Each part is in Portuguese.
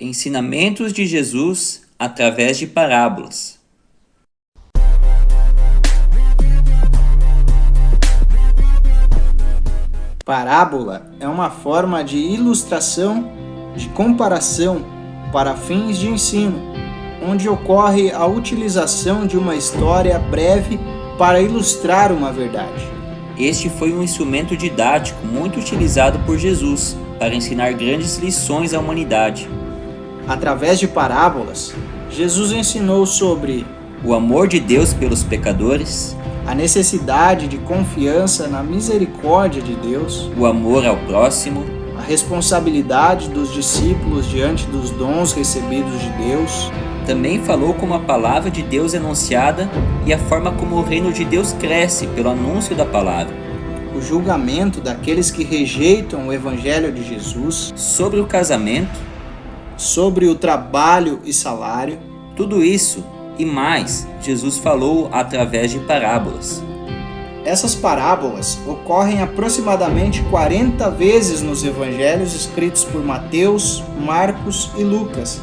Ensinamentos de Jesus através de parábolas. Parábola é uma forma de ilustração, de comparação para fins de ensino, onde ocorre a utilização de uma história breve para ilustrar uma verdade. Este foi um instrumento didático muito utilizado por Jesus para ensinar grandes lições à humanidade. Através de parábolas, Jesus ensinou sobre O amor de Deus pelos pecadores, a necessidade de confiança na misericórdia de Deus, o amor ao próximo, a responsabilidade dos discípulos diante dos dons recebidos de Deus. também falou como a palavra de Deus é anunciada e a forma como o reino de Deus cresce pelo anúncio da palavra, O julgamento daqueles que rejeitam o Evangelho de Jesus, sobre o casamento, sobre o trabalho e salário. tudo isso e mais Jesus falou através de parábolas. Essas parábolas ocorrem aproximadamente 40 vezes nos evangelhos escritos por Mateus, Marcos e Lucas.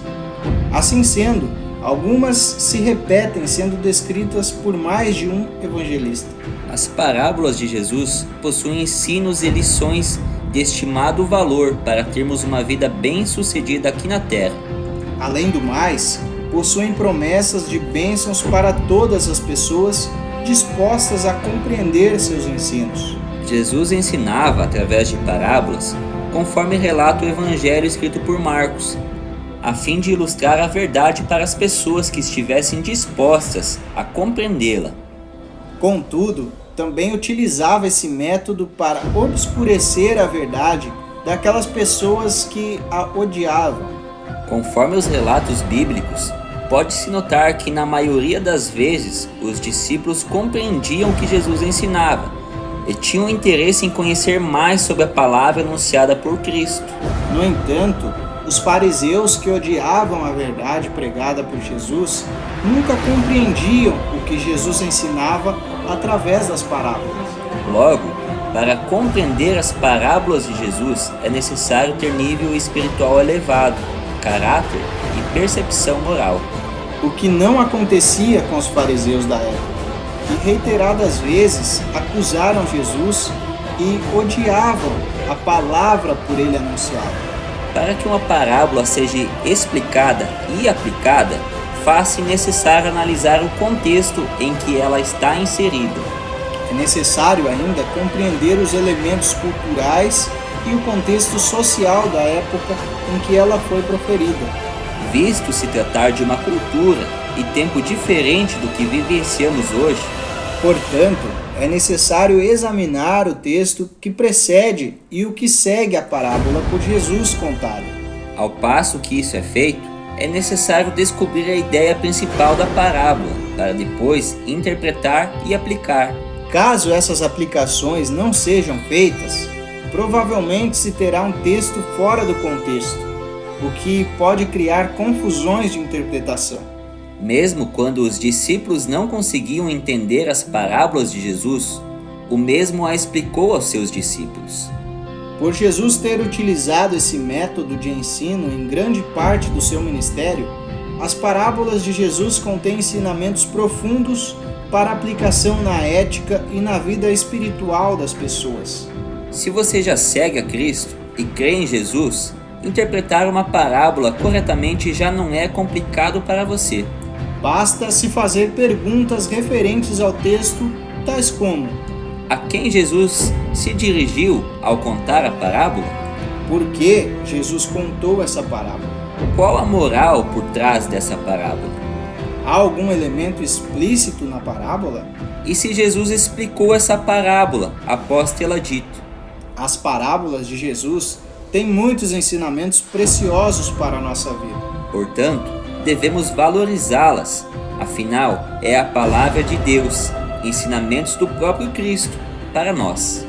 Assim sendo, algumas se repetem sendo descritas por mais de um evangelista. As parábolas de Jesus possuem ensinos e lições de estimado valor para termos uma vida bem-sucedida aqui na terra. Além do mais, possuem promessas de bênçãos para todas as pessoas dispostas a compreender seus ensinos. Jesus ensinava através de parábolas, conforme relata o evangelho escrito por Marcos, a fim de ilustrar a verdade para as pessoas que estivessem dispostas a compreendê-la. Contudo, também utilizava esse método para obscurecer a verdade daquelas pessoas que a odiavam. Conforme os relatos bíblicos, pode-se notar que na maioria das vezes os discípulos compreendiam o que Jesus ensinava e tinham interesse em conhecer mais sobre a palavra anunciada por Cristo. No entanto, os fariseus que odiavam a verdade pregada por Jesus nunca compreendiam o que Jesus ensinava através das parábolas. Logo, para compreender as parábolas de Jesus é necessário ter nível espiritual elevado, caráter e percepção moral. O que não acontecia com os fariseus da época, que reiteradas vezes acusaram Jesus e odiavam a palavra por ele anunciada. Para que uma parábola seja explicada e aplicada, faz-se necessário analisar o contexto em que ela está inserida. É necessário ainda compreender os elementos culturais e o contexto social da época em que ela foi proferida. Visto se tratar de uma cultura e tempo diferente do que vivenciamos hoje, Portanto, é necessário examinar o texto que precede e o que segue a parábola por Jesus contada. ao passo que isso é feito, é necessário descobrir a ideia principal da parábola, para depois interpretar e aplicar. Caso essas aplicações não sejam feitas, provavelmente se terá um texto fora do contexto, o que pode criar confusões de interpretação. Mesmo quando os discípulos não conseguiam entender as parábolas de Jesus, o mesmo a explicou aos seus discípulos. Por Jesus ter utilizado esse método de ensino em grande parte do seu ministério, as parábolas de Jesus contêm ensinamentos profundos para aplicação na ética e na vida espiritual das pessoas. Se você já segue a Cristo e crê em Jesus, interpretar uma parábola corretamente já não é complicado para você. Basta se fazer perguntas referentes ao texto, tais como: A quem Jesus se dirigiu ao contar a parábola? por que Jesus contou essa parábola? Qual a moral por trás dessa parábola? Há algum elemento explícito na parábola? E se Jesus explicou essa parábola após tê-la dito? As parábolas de Jesus têm muitos ensinamentos preciosos para a nossa vida. Portanto, devemos valorizá-las. Afinal, é a palavra de Deus, ensinamentos do próprio Cristo para nós.